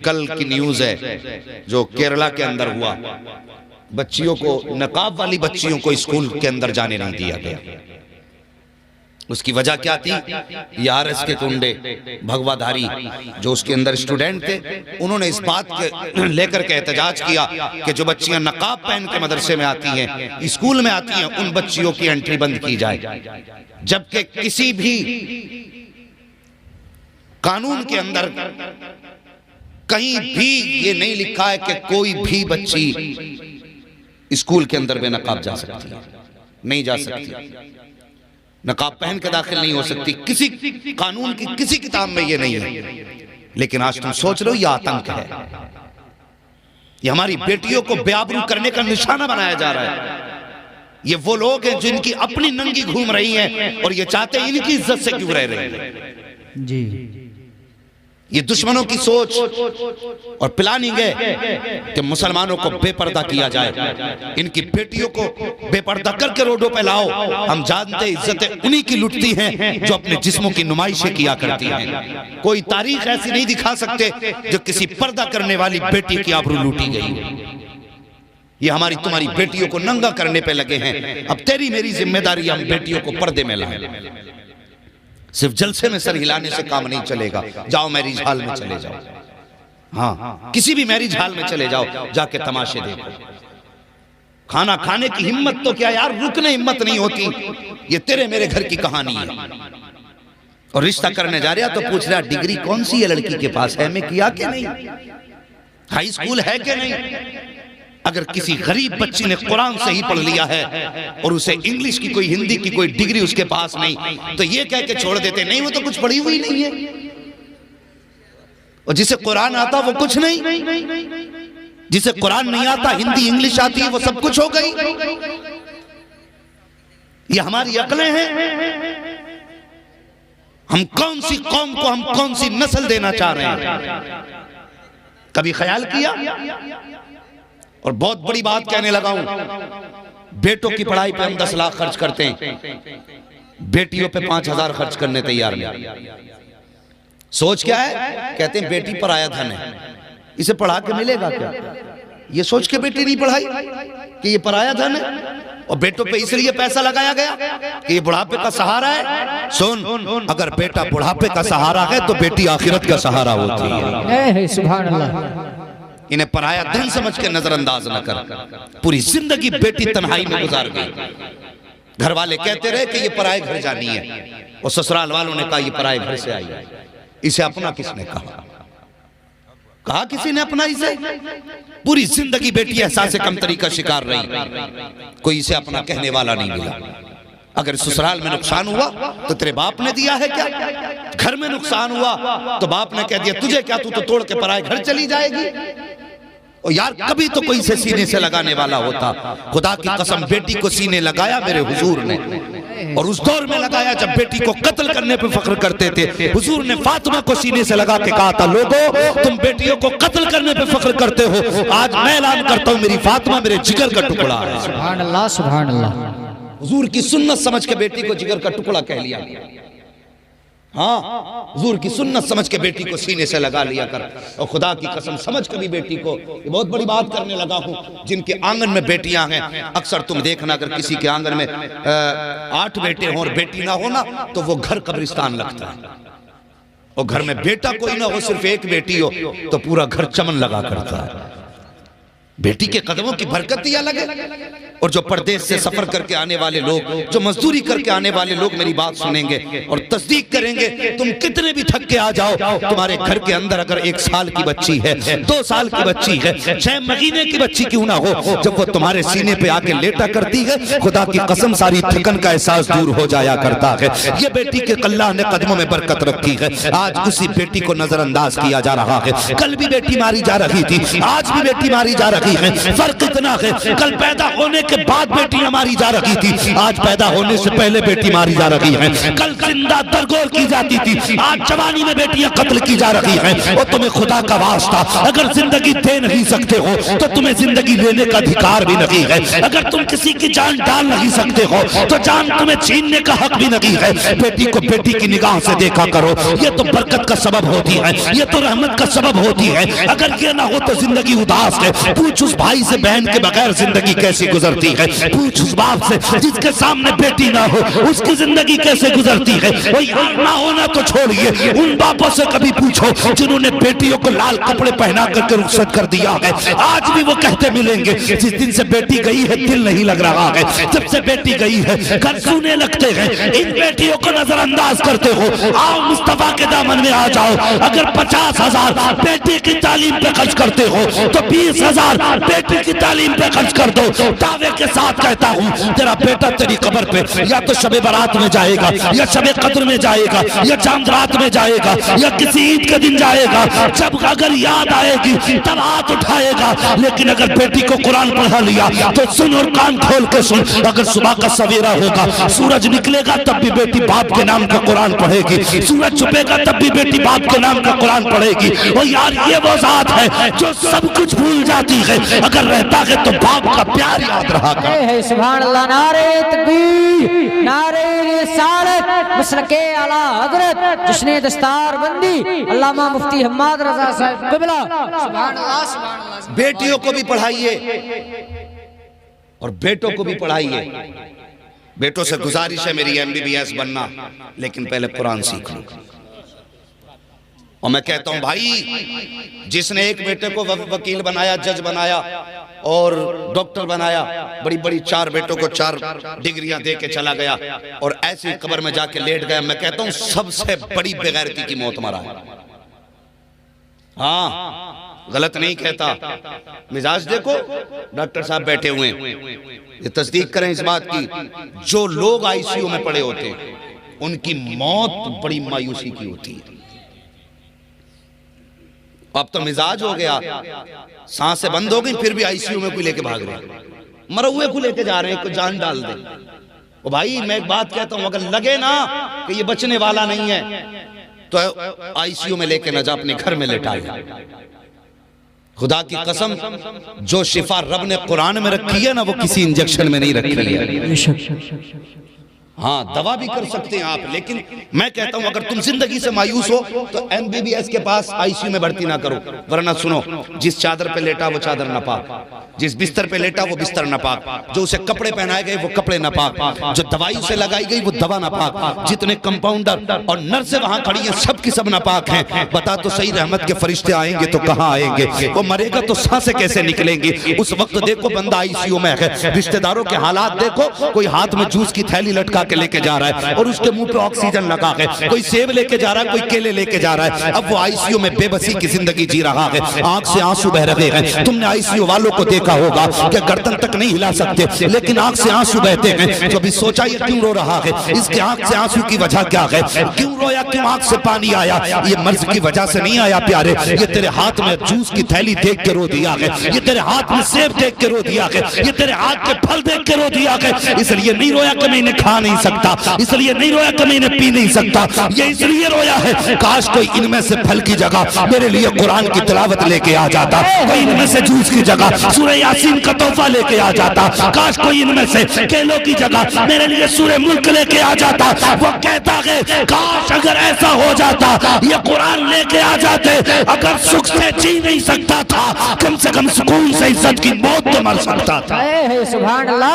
कल की न्यूज है जो केरला के अंदर हुआ, बच्चियों को, नकाब वाली बच्चियों को स्कूल के अंदर जाने नहीं दिया गया। उसकी वजह क्या थी? ये आरएस के गुंडे भगवाधारी जो उसके अंदर स्टूडेंट थे, उन्होंने इस बात के लेकर के एहतजाज किया कि जो बच्चियां नकाब पहन के मदरसे में आती हैं, स्कूल में आती हैं, उन बच्चियों की एंट्री बंद की जाए। जबकि किसी भी कानून के अंदर कहीं भी ये नहीं लिखा है कि कोई भी बच्ची स्कूल के अंदर बेनकाब जा सकती है, नहीं जा सकती, नकाब पहन के दाखिल नहीं हो सकती। किसी कानून की किसी किताब में ये नहीं है। लेकिन आज तुम सोच रहे हो ये आतंक है, ये हमारी बेटियों को बेआबरू करने का निशाना बनाया जा रहा है। ये वो लोग हैं जिनकी अपनी नंगी घूम रही हैं और ये चाहते हैं इनकी इज्जत से क्यों रह रही है। जी, ये दुश्मनों की सोच और प्लानिंग है कि मुसलमानों को बेपर्दा किया जाए, इनकी बेटियों को बेपर्दा करके रोडों पे लाओ। हम जानते इज्जतें उन्हीं की लुटती हैं जो अपने जिस्मों की नुमाइशें किया करती हैं। कोई तारीख ऐसी नहीं दिखा सकते जो किसी पर्दा करने वाली बेटी की आबरू लूटी गई। ये हमारी तुम्हारी बेटियों को नंगा करने पे लगे हैं। अब तेरी मेरी जिम्मेदारी हम बेटियों को पर्दे में लाएं। सिर्फ जलसे में सर हिलाने से काम नहीं चलेगा। जाओ मैरिज हॉल में चले जाओ, हाँ किसी भी मैरिज हॉल में चले जाओ, जाके तमाशे देखो। खाना खाने की हिम्मत तो क्या यार, रुकने हिम्मत नहीं होती। ये तेरे मेरे घर की कहानी है। और रिश्ता करने जा रहा तो पूछ रहा डिग्री कौन सी है लड़की के पास, है में किया कि नहीं, हाई स्कूल है कि नहीं। अगर किसी गरीब बच्ची ने कुरान से ही पढ़ लिया है और उसे इंग्लिश की कोई, हिंदी की कोई डिग्री उसके पास नहीं, तो ये कह के छोड़ देते नहीं वो तो कुछ पढ़ी हुई नहीं है। और जिसे कुरान आता वो कुछ नहीं, जिसे कुरान नहीं आता, हिंदी इंग्लिश आती है, वो सब कुछ हो गई। ये हमारी अकलें हैं। हम कौन सी कौम को, हम कौन सी नस्ल देना चाह रहे हैं, कभी ख्याल किया? और बहुत बड़ी बात कहने लगा हूं, बेटों की पढ़ाई पे हम 10 लाख खर्च करते हैं, बेटियों पे 5,000 खर्च करने तैयार नहीं। सोच क्या है? कहते हैं बेटी पराया धन है, इसे पढ़ा के मिलेगा क्या? ये सोच के बेटी नहीं पढ़ाई कि ये पराया धन है। और बेटों पे इसलिए पैसा लगाया गया कि ये बुढ़ापे का सहारा है। सुन, अगर बेटा बुढ़ापे का सहारा है तो बेटी आखिरत का सहारा होती है। सुभान अल्लाह। इन्हें पराया धन समझ के नजरअंदाज न कर। पूरी जिंदगी बेटी तन्हाई में गुजार गई। घर वाले कहते रहे कि ये पराए घर जानी है, और ससुराल वालों ने कहा ये पराए घर से आई है। इसे अपना किसने कहा? कहा किसी ने अपना इसे? पूरी जिंदगी बेटी एहसास कमतरी का शिकार रही, कोई इसे अपना कहने वाला नहीं मिला। अगर ससुराल में नुकसान हुआ तो तेरे बाप ने दिया है क्या? घर में नुकसान हुआ तो बाप ने कह दिया तुझे क्या, तू तो तोड़ के पराए घर चली जाएगी। और यार कभी तो कोई से सीने से लगाने वाला होता। खुदा की कसम बेटी को सीने लगाया मेरे हुजूर ने, और उस दौर में लगाया जब बेटी को कत्ल करने पे फख्र करते थे। हुजूर ने फातिमा को सीने से लगा के कहा था, लोगों तुम बेटियों को कत्ल करने पे फख्र करते हो, आज मैं ऐलान करता हूं मेरी फातिमा मेरे जिगर का टुकड़ा है। सुभान अल्लाह, सुभान अल्लाह। हुजूर की सुन्नत समझ के बेटी को जिगर का टुकड़ा कह लिया। हाँ, हुजूर की सुन्नत समझ के बेटी को सीने से लगा लिया कर। और खुदा की कसम समझ के भी बेटी को, ये बहुत बड़ी बात करने लगा हूं, जिनके आंगन में बेटियां हैं, अक्सर तुम देखना अगर किसी के आंगन में 8 बेटे हों और बेटी ना हो ना, तो वो घर कब्रिस्तान लगता है। और घर में बेटा कोई ना हो, सिर्फ एक बेटी हो, तो पूरा घर चमन लगा करता है। बेटी के कदमों की बरकत ही अलग है। और जो परदेश से सफर करके आने वाले लोग, जो मजदूरी करके आने वाले लोग मेरी बात सुनेंगे और तस्दीक करेंगे। तुम कितने भी थक के आ जाओ, तुम्हारे घर के अंदर अगर 1 साल की बच्ची है, 2 साल की बच्ची है, 6 महीने की बच्ची क्यों ना हो, जब वो तुम्हारे सीने पे आके लेटा करती है, खुदा की कसम सारी थकन का एहसास दूर हो जाया करता है। ये बेटी के अल्लाह ने कदमों में बरकत रखी है। आज उसी बेटी को नजरअंदाज किया जा रहा है। कल भी बेटी मारी जा रही थी, आज भी बेटी मारी जा रही है। फर्क इतना है, कल पैदा होने के के बाद बेटियां मारी जा रही थी, आज पैदा होने से पहले बेटी मारी जा रही है। कल जिंदा दरगोर की जाती थी, आज जवानी में बेटियां कत्ल की जा रही हैं। और तुम्हें खुदा का वास्ता, अगर जिंदगी दे नहीं सकते हो तो तुम्हें जिंदगी लेने का अधिकार भी नहीं है। अगर तुम किसी की जान डाल नहीं सकते हो तो जान तुम्हें छीनने का हक भी नहीं है। बेटी को बेटी की निगाह से देखा करो, ये तो बरकत का सबब होती है, ये तो रहमत का सबब होती है। अगर ये ना हो तो जिंदगी उदास है। पूछ उस भाई से बहन के बगैर जिंदगी कैसी गुजरती है। पूछ उस बाप से जिसके सामने बेटी ना हो, उसकी जिंदगी कैसे गुजरती है। वो यार ना होना तो छोड़िए, उन बापों से कभी पूछो जिन्होंने बेटियों को लाल कपड़े पहना करके रुखसत कर दिया है। आज भी वो कहते मिलेंगे, जिस दिन से बेटी गई है दिल नहीं लग रहा है। जब से बेटी गई है घर सूने लगते हैं। इन बेटियों को नजरअंदाज करते हो, आओ मुस्तफा के दामन में आ जाओ। अगर 50,000 बेटी की तालीम पे खर्च करते हो तो 20,000 बेटी की तालीम पे खर्च कर दो। दावे के साथ कहता हूँ, तेरा बेटा तेरी कब्र पे या तो शबे बारात में जाएगा, या शबे कद्र में जाएगा, या चांद रात में जाएगा, या किसी ईद के दिन जाएगा। जब अगर याद आएगी तब हाथ उठाएगा। लेकिन अगर बेटी को कुरान पढ़ा लिया तो सुन और कान खोल के सुन। अगर सुबह का सवेरा होगा, सूरज निकलेगा तब भी बेटी बाप के नाम का कुरान पढ़ेगी। सूरज छुपेगा तब भी बेटी बाप के नाम का कुरान पढ़ेगी। और यार ये वो जात है जो सब कुछ भूल जाती है, अगर रहता है तो बाप का प्यार याद रहा है। सुभान अल्लाह, नारे तकबीर, नारे रिसालत, मसलके आला हजरत, जिसने दस्तार बंदी अल्लामा मुफ्ती हम्माद रजा साहब क़िबला। सुभान अल्लाह, सुभान अल्लाह। बेटियों को भी पढ़ाइए और बेटों को भी पढ़ाइए। बेटों से गुजारिश है मेरी MBBS बनना, लेकिन पहले कुरान सीख लो। और मैं कहता हूं भाई, जिसने एक बेटे को वकील बनाया, जज बनाया और डॉक्टर बनाया, बड़ी बड़ी 4 बेटों को 4 डिग्रियां दे के चला गया और ऐसी कब्र में जाके लेट गया, मैं कहता हूं सबसे बड़ी बेगैरती की मौत मरा है। हाँ, गलत नहीं कहता। मिजाज देखो, डॉक्टर साहब बैठे हुए हैं, ये तस्दीक करें इस बात की, जो लोग ICU में पड़े होते हैं उनकी मौत बड़ी मायूसी की होती है। अब तो मिजाज हो गया, सांसें बंद हो गई फिर भी ICU में कोई लेके भाग रहे हैं, मरे हुए को लेके जा रहे हैं, कोई जान डाल दे। ओ भाई मैं एक बात कहता हूं, अगर लगे ना कि ये बचने वाला नहीं है तो ICU में लेके न जा, अपने घर में लेटा ले। खुदा की कसम, जो शिफा रब ने कुरान में रखी है ना, वो किसी इंजेक्शन में नहीं रखी है। हाँ, दवा भी कर सकते हैं आप, लेकिन मैं कहता हूं अगर तुम जिंदगी से मायूस हो तो MBBS के पास ICU में भर्ती ना करो। वरना सुनो, जिस चादर पे लेटा वो चादर नापाक, जिस बिस्तर पे लेटा वो बिस्तर नापाक, जो उसे कपड़े पहनाए गए वो कपड़े नापाक, जो दवाई उसे लगाई गई वो दवा नापाक, जितने कंपाउंडर और नर्सें वहां खड़ी हैं सब की सब नापाक हैं। बता तो सही, रहमत के फरिश्ते आएंगे तो कहां आएंगे? वो मरेगा तो सांसें कैसे निकलेंगी? उस वक्त देखो बंदा ICU में है, रिश्तेदारों के हालात देखो, कोई हाथ में जूस की थैली लटका के लेके जा रहा है और उसके मुंह पे ऑक्सीजन लगा है, कोई सेब लेके जा रहा है, कोई केले लेके जा रहा है। अब वो ICU में बेबसी की जिंदगी जी रहा है, आंख से आंसू बह रहे हैं। तुमने ICU वालों को देखा होगा कि गर्दन तक नहीं हिला सकते लेकिन आंख से आंसू बहते हैं। कभी सोचा ये क्यों रो रहा है? इसके आंख से आंसू की वजह क्या है? क्यों रोया? क्यों आंख से पानी आया? ये मर्ज की वजह से नहीं आया प्यारे, ये तेरे हाथ में जूस की थैली देख के रो दिया है, ये तेरे हाथ में सेब देख के रो दिया है, ये तेरे हाथ के फल देख के रो दिया है। इसलिए नहीं रोया कि मैं इन्हें खा नहीं सकता, इसलिए नहीं रोया कि मैं इन्हें पी नहीं सकता, ये इसलिए रोया है काश कोई इनमें से फल की जगह मेरे लिए कुरान की तिलावत लेके आ जाता, कोई इनमें से जूस की जगह सूरह यासीन का तोहफा लेके आ जाता, काश कोई इनमें से केलों की जगह मेरे लिए सूरह मुल्क लेके आ जाता। वो कहता है काश अगर ऐसा हो जाता, ये कुरान लेके आ जाते, अगर सुख से जी नहीं सकता था कम से कम सुकून से इज्जत की मौत तो मर सकता था। सुभान अल्लाह।